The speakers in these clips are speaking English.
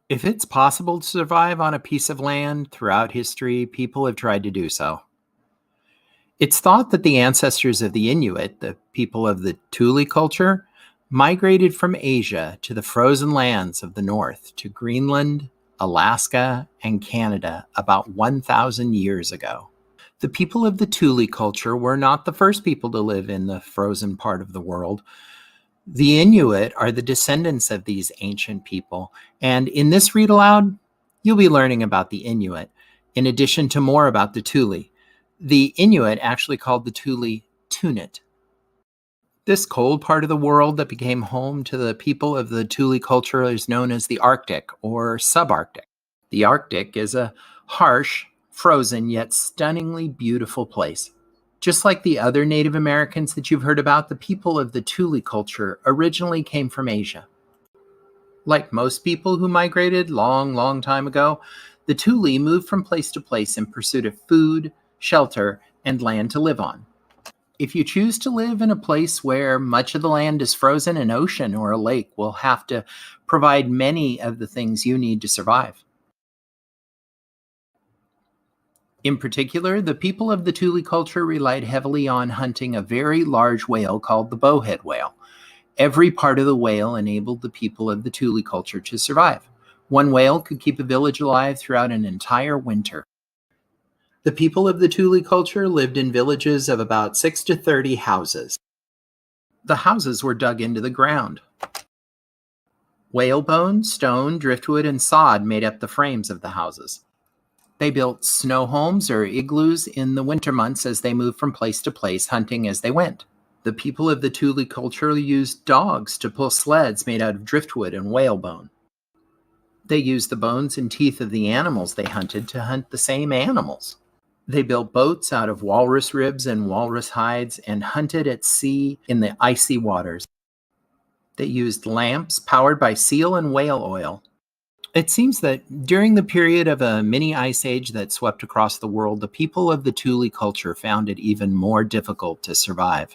If it's possible to survive on a piece of land throughout history, people have tried to do so. It's thought that the ancestors of the Inuit, the people of the Thule culture, migrated from Asia to the frozen lands of the north, to Greenland, Alaska, and Canada about 1,000 years ago. The people of the Thule culture were not the first people to live in the frozen part of the world. The Inuit are the descendants of these ancient people, and in this read aloud, you'll be learning about the Inuit, in addition to more about the Thule. The Inuit actually called the Thule Tunit. This cold part of the world that became home to the people of the Thule culture is known as the Arctic or subarctic. The Arctic is a harsh, frozen, yet stunningly beautiful place. Just like the other Native Americans that you've heard about, the people of the Thule culture originally came from Asia. Like most people who migrated long time ago, the Thule moved from place to place in pursuit of food, shelter, and land to live on. If you choose to live in a place where much of the land is frozen, an ocean or a lake will have to provide many of the things you need to survive. In particular, the people of the Thule culture relied heavily on hunting a very large whale called the bowhead whale. Every part of the whale enabled the people of the Thule culture to survive. One whale could keep a village alive throughout an entire winter. The people of the Thule culture lived in villages of about 6 to 30 houses. The houses were dug into the ground. Whalebone, stone, driftwood, and sod made up the frames of the houses. They built snow homes or igloos in the winter months as they moved from place to place, hunting as they went. The people of the Thule culture used dogs to pull sleds made out of driftwood and whalebone. They used the bones and teeth of the animals they hunted to hunt the same animals. They built boats out of walrus ribs and walrus hides and hunted at sea in the icy waters. They used lamps powered by seal and whale oil. It seems that during the period of a mini ice age that swept across the world, the people of the Thule culture found it even more difficult to survive.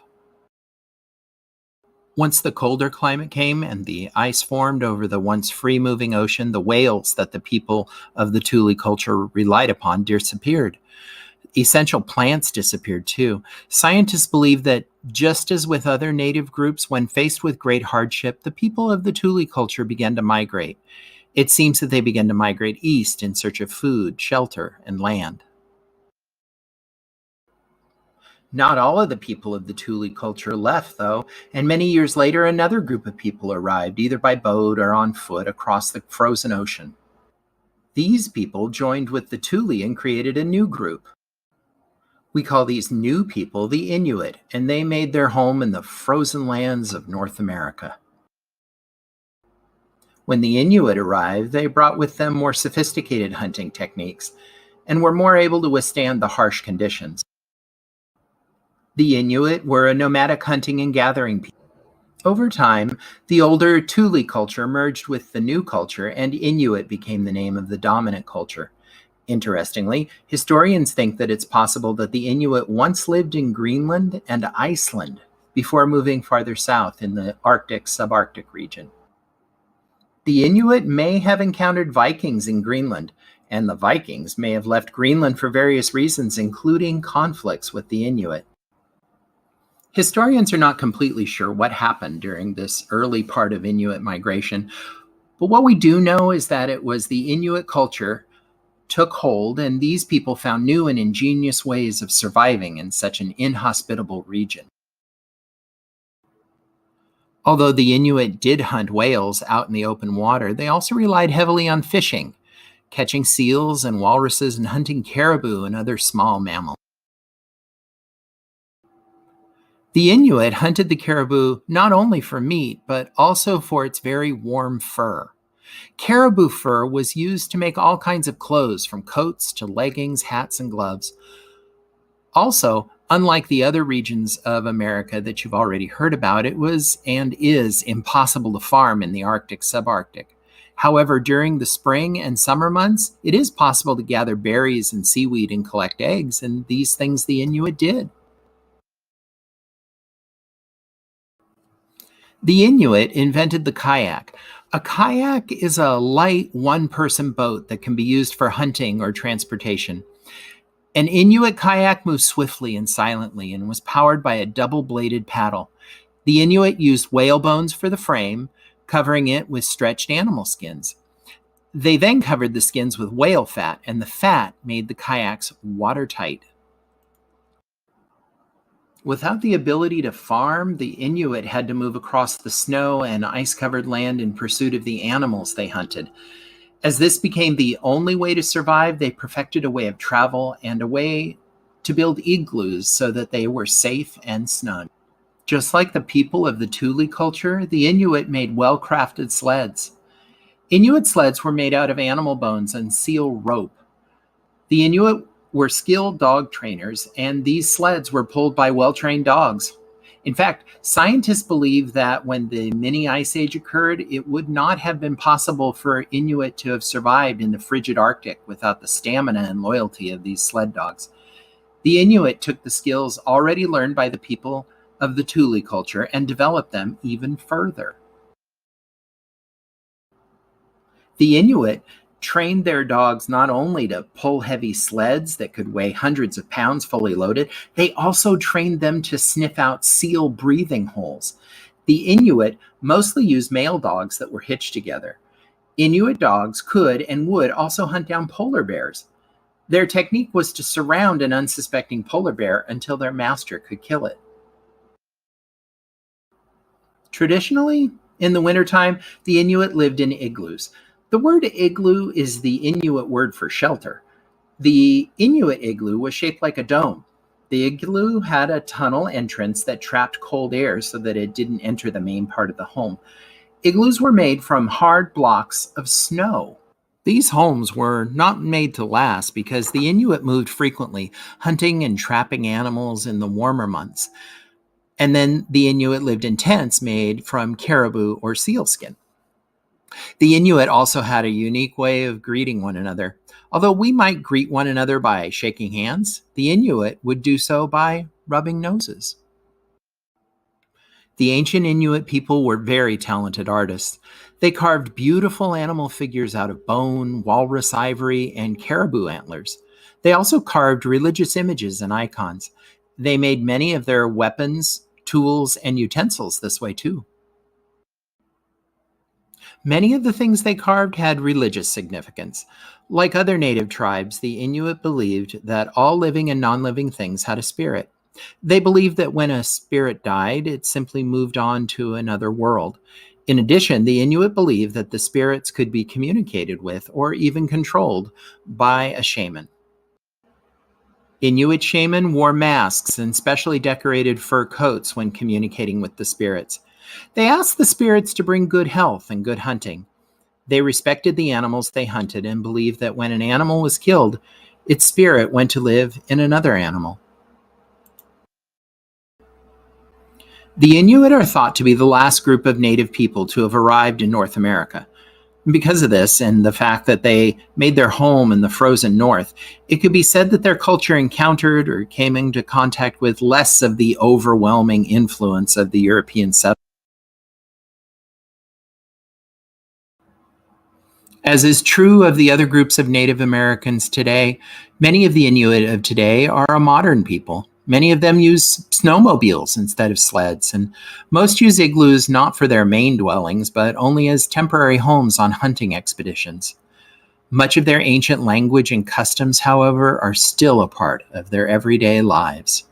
Once the colder climate came and the ice formed over the once free-moving ocean, the whales that the people of the Thule culture relied upon disappeared. Essential plants disappeared too. Scientists believe that just as with other native groups, when faced with great hardship, the people of the Thule culture began to migrate. It seems that they began to migrate east in search of food, shelter, and land. Not all of the people of the Thule culture left, though, and many years later, another group of people arrived, either by boat or on foot, across the frozen ocean. These people joined with the Thule and created a new group. We call these new people the Inuit, and they made their home in the frozen lands of North America. When the Inuit arrived, they brought with them more sophisticated hunting techniques and were more able to withstand the harsh conditions. The Inuit were a nomadic hunting and gathering people. Over time, the older Thule culture merged with the new culture, and Inuit became the name of the dominant culture. Interestingly, historians think that it's possible that the Inuit once lived in Greenland and Iceland before moving farther south in the Arctic subarctic region. The Inuit may have encountered Vikings in Greenland, and the Vikings may have left Greenland for various reasons, including conflicts with the Inuit. Historians are not completely sure what happened during this early part of Inuit migration, but what we do know is that it was the Inuit culture took hold, and these people found new and ingenious ways of surviving in such an inhospitable region. Although the Inuit did hunt whales out in the open water, they also relied heavily on fishing, catching seals and walruses and hunting caribou and other small mammals. The Inuit hunted the caribou not only for meat, but also for its very warm fur. Caribou fur was used to make all kinds of clothes, from coats to leggings, hats, and gloves. Also, unlike the other regions of America that you've already heard about, it was and is impossible to farm in the Arctic subarctic. However, during the spring and summer months, it is possible to gather berries and seaweed and collect eggs, and these things the Inuit did. The Inuit invented the kayak, A kayak is a light one-person boat that can be used for hunting or transportation. An Inuit kayak moves swiftly and silently and was powered by a double-bladed paddle. The Inuit used whale bones for the frame, covering it with stretched animal skins. They then covered the skins with whale fat, and the fat made the kayaks watertight. Without the ability to farm, the Inuit had to move across the snow and ice-covered land in pursuit of the animals they hunted. As this became the only way to survive, they perfected a way of travel and a way to build igloos so that they were safe and snug. Just like the people of the Thule culture, the Inuit made well-crafted sleds. Inuit sleds were made out of animal bones and seal rope. The Inuit were skilled dog trainers, and these sleds were pulled by well-trained dogs. In fact, scientists believe that when the mini ice age occurred, it would not have been possible for Inuit to have survived in the frigid Arctic without the stamina and loyalty of these sled dogs. The Inuit took the skills already learned by the people of the Thule culture and developed them even further. The Inuit trained their dogs not only to pull heavy sleds that could weigh hundreds of pounds fully loaded, they also trained them to sniff out seal breathing holes. The Inuit mostly used male dogs that were hitched together. Inuit dogs could and would also hunt down polar bears. Their technique was to surround an unsuspecting polar bear until their master could kill it. Traditionally, in the wintertime, the Inuit lived in igloos. The word igloo is the Inuit word for shelter. The Inuit igloo was shaped like a dome. The igloo had a tunnel entrance that trapped cold air so that it didn't enter the main part of the home. Igloos were made from hard blocks of snow. These homes were not made to last because the Inuit moved frequently, hunting and trapping animals in the warmer months. And then the Inuit lived in tents made from caribou or sealskin. The Inuit also had a unique way of greeting one another. Although we might greet one another by shaking hands, the Inuit would do so by rubbing noses. The ancient Inuit people were very talented artists. They carved beautiful animal figures out of bone, walrus ivory, and caribou antlers. They also carved religious images and icons. They made many of their weapons, tools, and utensils this way too. Many of the things they carved had religious significance. Like other native tribes, the Inuit believed that all living and non-living things had a spirit. They believed that when a spirit died, it simply moved on to another world. In addition, the Inuit believed that the spirits could be communicated with or even controlled by a shaman. Inuit shaman wore masks and specially decorated fur coats when communicating with the spirits. They asked the spirits to bring good health and good hunting. They respected the animals they hunted and believed that when an animal was killed, its spirit went to live in another animal. The Inuit are thought to be the last group of native people to have arrived in North America. Because of this and the fact that they made their home in the frozen north, it could be said that their culture encountered or came into contact with less of the overwhelming influence of the European settlers. As is true of the other groups of Native Americans today, many of the Inuit of today are a modern people. Many of them use snowmobiles instead of sleds, and most use igloos not for their main dwellings, but only as temporary homes on hunting expeditions. Much of their ancient language and customs, however, are still a part of their everyday lives.